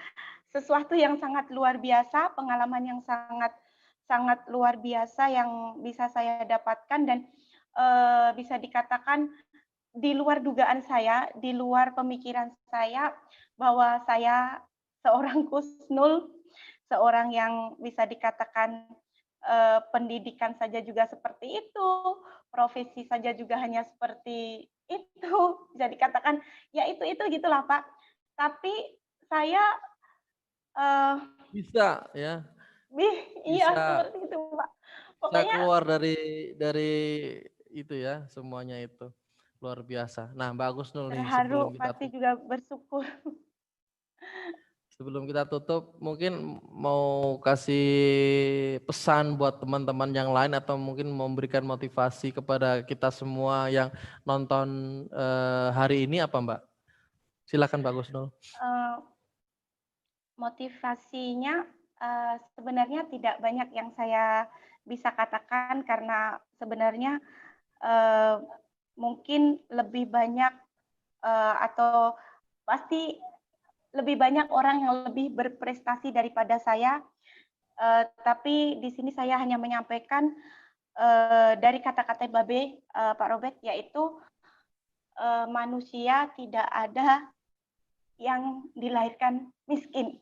sesuatu yang sangat luar biasa, pengalaman yang sangat sangat luar biasa yang bisa saya dapatkan, dan bisa dikatakan di luar dugaan saya, di luar pemikiran saya, bahwa saya seorang Kusnul, seorang yang bisa dikatakan pendidikan saja juga seperti itu, profesi saja juga hanya seperti itu, bisa dikatakan ya itu gitulah Pak. Tapi saya eh, Bisa ya, iya bisa seperti itu Pak. bisa Pokoknya keluar dari itu ya, semuanya itu. Luar biasa. Nah, Mbak Husnul nih terharu, pasti juga bersyukur. sebelum kita tutup, mungkin mau kasih pesan buat teman-teman yang lain atau mungkin memberikan motivasi kepada kita semua yang nonton hari ini apa Mbak? Silakan Mbak Gusnul. Eh, Motivasinya sebenarnya tidak banyak yang saya bisa katakan karena sebenarnya eh, mungkin lebih banyak atau pasti lebih banyak orang yang lebih berprestasi daripada saya. Tapi di sini saya hanya menyampaikan dari kata-kata Babe, Pak Robert, yaitu manusia tidak ada yang dilahirkan miskin.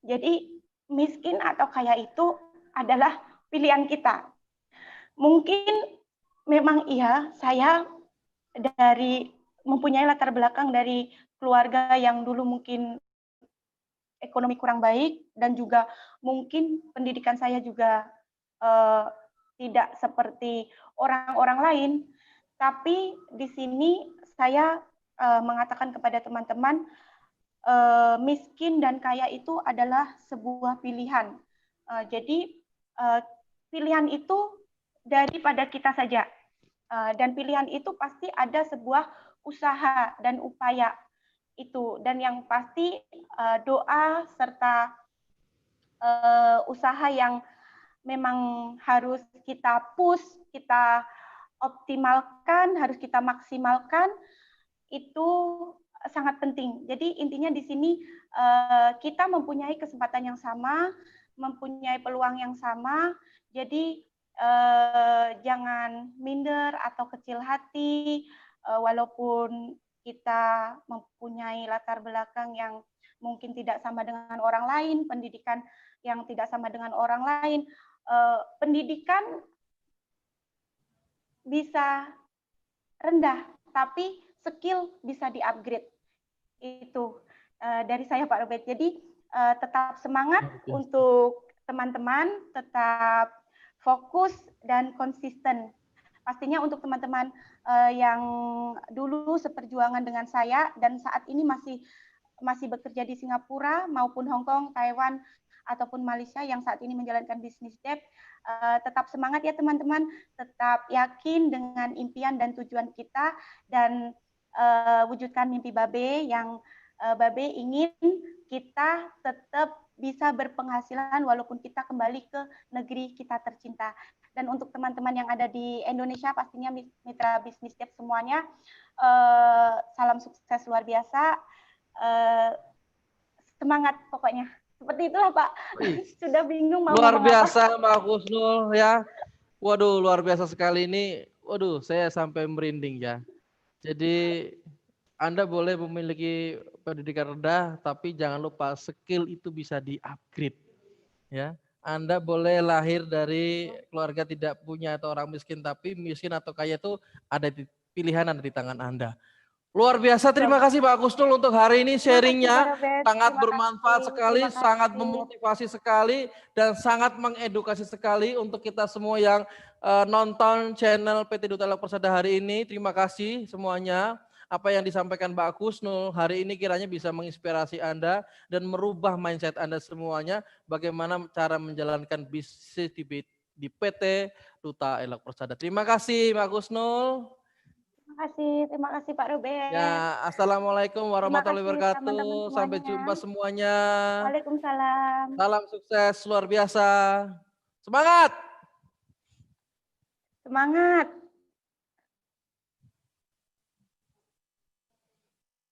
Jadi miskin atau kaya itu adalah pilihan kita. Mungkin memang iya, saya dari mempunyai latar belakang dari keluarga yang dulu mungkin ekonomi kurang baik, dan juga mungkin pendidikan saya juga eh, tidak seperti orang-orang lain. Tapi di sini saya mengatakan kepada teman-teman, miskin dan kaya itu adalah sebuah pilihan. Jadi pilihan itu daripada kita saja. Dan pilihan itu pasti ada sebuah usaha dan upaya itu. Dan yang pasti doa serta usaha yang memang harus kita push, kita optimalkan, harus kita maksimalkan, itu sangat penting. Jadi intinya di sini kita mempunyai kesempatan yang sama, mempunyai peluang yang sama. Jadi jangan minder atau kecil hati, walaupun kita mempunyai latar belakang yang mungkin tidak sama dengan orang lain, pendidikan yang tidak sama dengan orang lain. Pendidikan bisa rendah, tapi skill bisa di-upgrade. Itu dari saya Pak Robert. Jadi tetap semangat untuk teman-teman, tetap fokus dan konsisten. Pastinya untuk teman-teman yang dulu seperjuangan dengan saya dan saat ini masih bekerja di Singapura maupun Hong Kong, Taiwan, ataupun Malaysia yang saat ini menjalankan bisnis debt, tetap semangat ya teman-teman, tetap yakin dengan impian dan tujuan kita, dan wujudkan mimpi Babe yang Babe ingin kita tetap bisa berpenghasilan walaupun kita kembali ke negeri kita tercinta. Dan untuk teman-teman yang ada di Indonesia, pastinya mitra bisnis debt semuanya, salam sukses luar biasa. Semangat pokoknya. Seperti itulah Pak. Sudah bingung mau luar ngomong biasa Mbak Kusnul ya. Waduh, luar biasa sekali ini. Waduh, saya sampai merinding ya. Jadi Anda boleh memiliki pendidikan rendah, tapi jangan lupa skill itu bisa di-upgrade. Ya, Anda boleh lahir dari keluarga tidak punya atau orang miskin, tapi miskin atau kaya itu ada di pilihan ada di tangan Anda. Luar biasa, terima kasih Pak Kusnul untuk hari ini sharingnya, sangat bermanfaat sekali, sangat memotivasi sekali, dan sangat mengedukasi sekali untuk kita semua yang nonton channel PT Duta Elok Persada hari ini. Terima kasih semuanya. Apa yang disampaikan Pak Kusnul hari ini kiranya bisa menginspirasi Anda dan merubah mindset Anda semuanya, bagaimana cara menjalankan bisnis di PT Duta Elok Persada. Terima kasih Pak Kusnul. Terima kasih Pak Robert. Ya, assalamualaikum warahmatullahi teman-teman wabarakatuh. Sampai semuanya. jumpa semuanya. Waalaikumsalam. Salam sukses luar biasa. Semangat. Semangat.